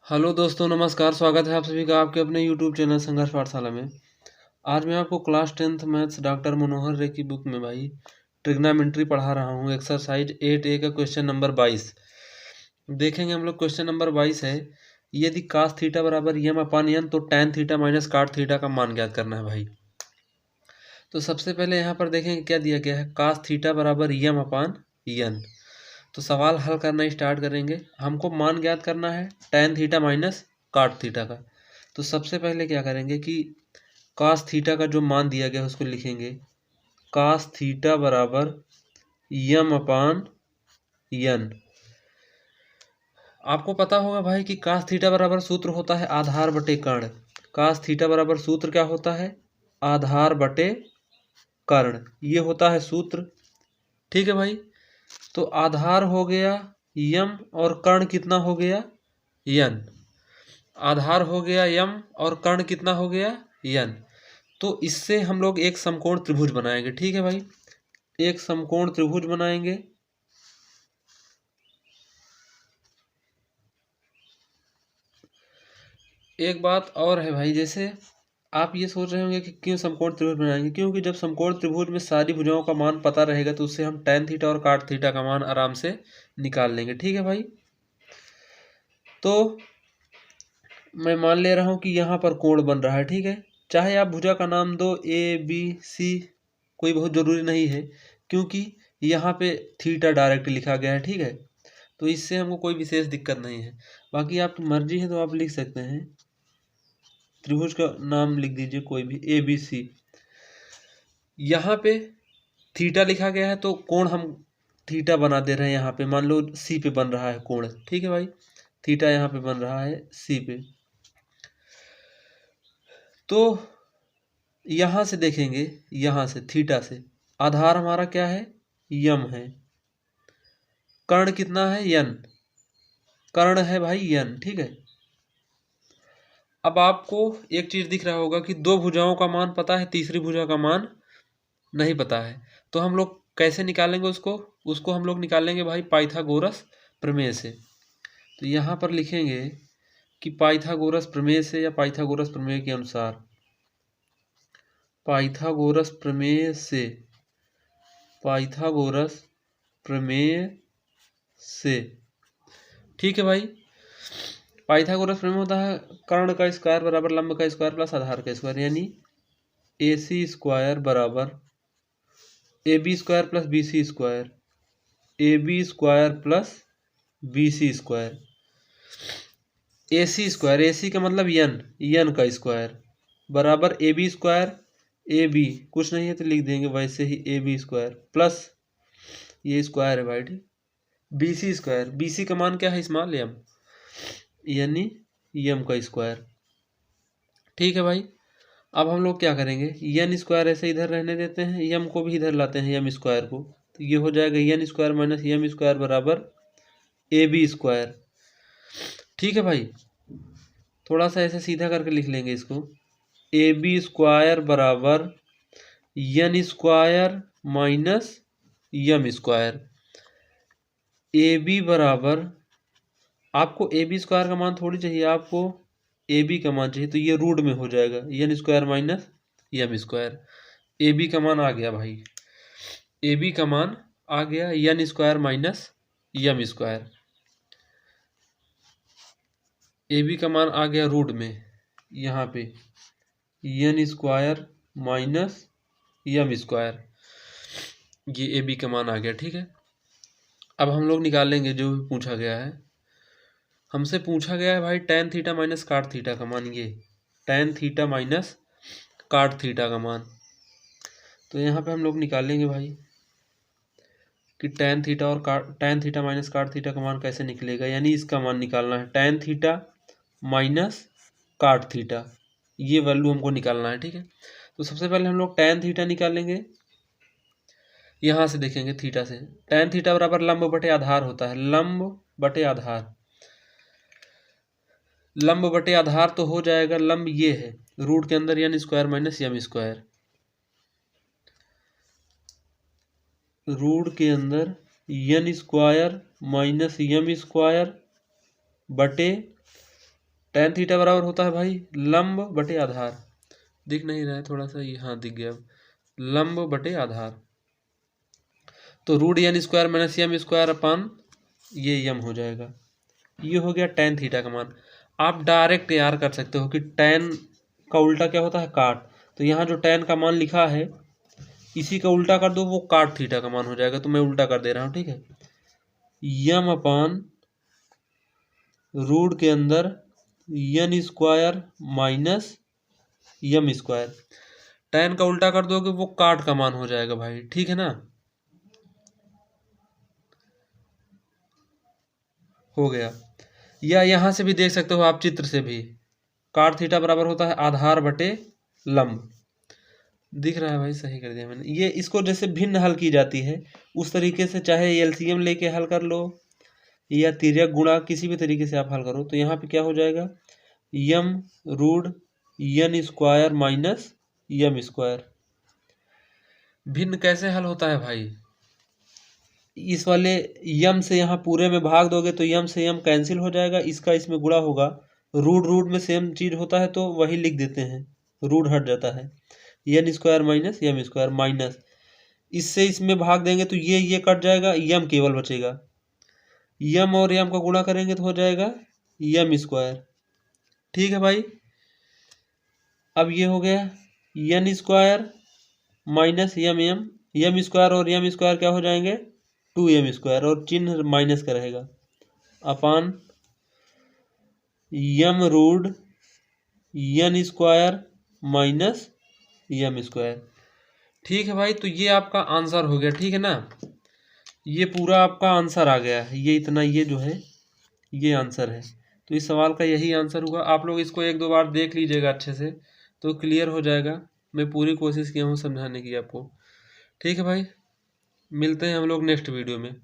Hello दोस्तों, नमस्कार। स्वागत है आप सभी का आपके अपने यूट्यूब चैनल संघर्ष पाठशाला में। आज मैं आपको क्लास 10th मैथ्स डॉक्टर मनोहर रे की बुक में भाई ट्रिग्नोमेट्री पढ़ा रहा हूँ। एक्सरसाइज 8A का क्वेश्चन नंबर 22 देखेंगे हम लोग। क्वेश्चन नंबर 22 है, यदि कास थीटा बराबर यम अपान एन तो टैन थीटा माइनस काट थीटा का मान ज्ञात करना है भाई। तो सबसे पहले यहाँ पर देखेंगे क्या दिया गया है, कास थीटा बराबर यम अपान एन। तो सवाल हल करना स्टार्ट करेंगे। हमको मान ज्ञात करना है टैन थीटा माइनस काट थीटा का। तो सबसे पहले क्या करेंगे कि कास थीटा का जो मान दिया गया है उसको लिखेंगे। कास थीटा बराबर यम अपान यन। आपको पता होगा भाई कि कास थीटा बराबर सूत्र होता है आधार बटे कर्ण। कास थीटा बराबर सूत्र क्या होता है, आधार बटे कर्ण, ये होता है सूत्र। ठीक है भाई। तो आधार हो गया यम और कर्ण कितना हो गया, यन। आधार हो गया यम और कर्ण कितना हो गया, यन। तो इससे हम लोग एक समकोण त्रिभुज बनाएंगे। ठीक है भाई, एक समकोण त्रिभुज बनाएंगे। एक बात और है भाई, जैसे आप ये सोच रहे होंगे कि क्यों समकोण त्रिभुज बनाएंगे, क्योंकि जब समकोण त्रिभुज में सारी भुजाओं का मान पता रहेगा तो उससे हम टैन थीटा और काट थीटा का मान आराम से निकाल लेंगे। ठीक है भाई। तो मैं मान ले रहा हूँ कि यहाँ पर कोण बन रहा है। ठीक है, चाहे आप भुजा का नाम दो ABC, कोई बहुत ज़रूरी नहीं है, क्योंकि यहाँ पे थीटा डायरेक्ट लिखा गया है। ठीक है, तो इससे हमको कोई विशेष दिक्कत नहीं है। बाकी आपकी मर्जी है तो आप लिख सकते हैं, त्रिभुज का नाम लिख दीजिए कोई भी, ABC। यहाँ पे थीटा लिखा गया है तो कोण हम थीटा बना दे रहे हैं। यहाँ पे मान लो C पे बन रहा है कोण। ठीक है भाई, थीटा यहाँ पे बन रहा है C पे। तो यहाँ से देखेंगे, यहाँ से थीटा से आधार हमारा क्या है, यम है। कर्ण कितना है, यन। कर्ण है भाई यन। ठीक है। अब आपको एक चीज दिख रहा होगा कि दो भुजाओं का मान पता है, तीसरी भुजा का मान नहीं पता है। तो हम लोग कैसे निकालेंगे उसको, उसको हम लोग निकालेंगे भाई पाइथागोरस प्रमेय से। तो यहाँ पर लिखेंगे कि पाइथागोरस प्रमेय से या पाइथागोरस प्रमेय के अनुसार, पाइथागोरस प्रमेय से, पाइथागोरस प्रमेय से। ठीक है भाई। पाइथागोरस प्रमेय होता है कर्ण का स्क्वायर बराबर लंब का स्क्वायर प्लस आधार का स्क्वायर, यानी AC स्क्वायर बराबर AB square plus BC square, AB square plus BC square. AC square, AC का मतलब यन का स्क्वायर, बराबर AB स्क्वायर, AB कुछ नहीं है तो लिख देंगे वैसे ही AB स्क्वायर प्लस ये स्क्वायर है भाई, ठीक, BC स्क्वायर। BC का मान क्या है, स्मॉल m, यानी यम का स्क्वायर। ठीक है भाई। अब हम लोग क्या करेंगे, यन स्क्वायर ऐसे इधर रहने देते हैं, यम को भी इधर लाते हैं, यम स्क्वायर को। तो ये हो जाएगा यन स्क्वायर माइनस यम स्क्वायर बराबर AB स्क्वायर। ठीक है भाई, थोड़ा सा ऐसे सीधा करके लिख लेंगे इसको। AB स्क्वायर बराबर यन स्क्वायर माइनस यम स्क्वायर। AB बराबर, आपको AB स्क्वायर का मान थोड़ी चाहिए, आपको AB का मान चाहिए, तो ये रूट में हो जाएगा यन स्क्वायर माइनस यम स्क्वायर। AB का मान आ गया भाई, AB का मान आ गया यन स्क्वायर माइनस यम स्क्वायर। AB का मान आ गया रूट में, यहाँ पे यन स्क्वायर माइनस यम स्क्वायर, ये AB का मान आ गया। ठीक है। अब हम लोग निकालेंगे जो भी पूछा गया है। हमसे पूछा गया है भाई टैन थीटा माइनस काट थीटा का मान, ये टैन थीटा माइनस काट थीटा का मान। तो यहाँ पे हम लोग निकालेंगे भाई कि टैन थीटा और टैन थीटा माइनस काट थीटा का मान कैसे निकलेगा, यानी इसका मान निकालना है टैन थीटा माइनस काट थीटा, ये वैल्यू हमको निकालना है। ठीक है। तो सबसे पहले हम लोग टैन थीटा निकालेंगे। यहाँ से देखेंगे थीटा से, टैन थीटा बराबर लंब बटे आधार होता है, लंब बटे आधार। लंब बटे आधार तो हो जाएगा, लंब ये है रूट के अंदर यन स्क्वायर माइनस यम स्क्वायर, रूट के अंदर यन स्क्वायर माइनस यम स्क्वायर बटे tan थीटा बराबर होता है भाई लंब बटे आधार। दिख नहीं रहा है थोड़ा सा, ये हाँ दिख गया अब, लंब बटे आधार। तो root N square minus M square upon ये यम हो जाएगा। ये हो गया tan थीटा का मान। आप डायरेक्ट यार कर सकते हो कि tan का उल्टा क्या होता है काट, तो यहाँ जो tan का मान लिखा है इसी का उल्टा कर दो, वो काट थीटा का मान हो जाएगा। तो मैं उल्टा कर दे रहा हूँ, ठीक है। यम अपान रूट के अंदर एन स्क्वायर माइनस यम स्क्वायर। tan का उल्टा कर दोगे वो काट का मान हो जाएगा भाई, ठीक है ना। हो गया। या यहाँ से भी देख सकते हो आप चित्र से भी, काट थीटा बराबर होता है आधार बटे लंब। दिख रहा है भाई, सही कर दिया मैंने। ये इसको जैसे भिन्न हल की जाती है उस तरीके से, चाहे एलसीएम लेके हल कर लो या तिर्यक गुणा, किसी भी तरीके से आप हल करो। तो यहाँ पे क्या हो जाएगा m root N square minus यम स्क्वायर। भिन्न कैसे हल होता है भाई, इस वाले यम से यहाँ पूरे में भाग दोगे तो यम से यम कैंसिल हो जाएगा, इसका इसमें गुणा होगा। रूट रूट में सेम चीज होता है तो वही लिख देते हैं, रूट हट जाता है। एन स्क्वायर माइनस यम स्क्वायर माइनस, इससे इसमें भाग देंगे तो ये कट जाएगा, यम केवल बचेगा। यम और यम का गुणा करेंगे तो हो जाएगा यम स्क्वायर, ठीक है भाई। अब ये हो गया एन स्क्वायर माइनस यम यम, यम स्क्वायर और यम स्क्वायर क्या हो जाएंगे 2m स्क्वायर, और चिन्ह माइनस का रहेगा अपान m root N square minus यम स्क्वायर। ठीक है भाई, तो ये आपका आंसर हो गया, ठीक है ना। ये पूरा आपका आंसर आ गया है, ये इतना, ये जो है ये आंसर है। तो इस सवाल का यही आंसर हुआ। आप लोग इसको एक दो बार देख लीजिएगा अच्छे से तो क्लियर हो जाएगा। मैं पूरी कोशिश किया हूँ समझाने की आपको, ठीक है भाई। मिलते हैं हम लोग नेक्स्ट वीडियो में।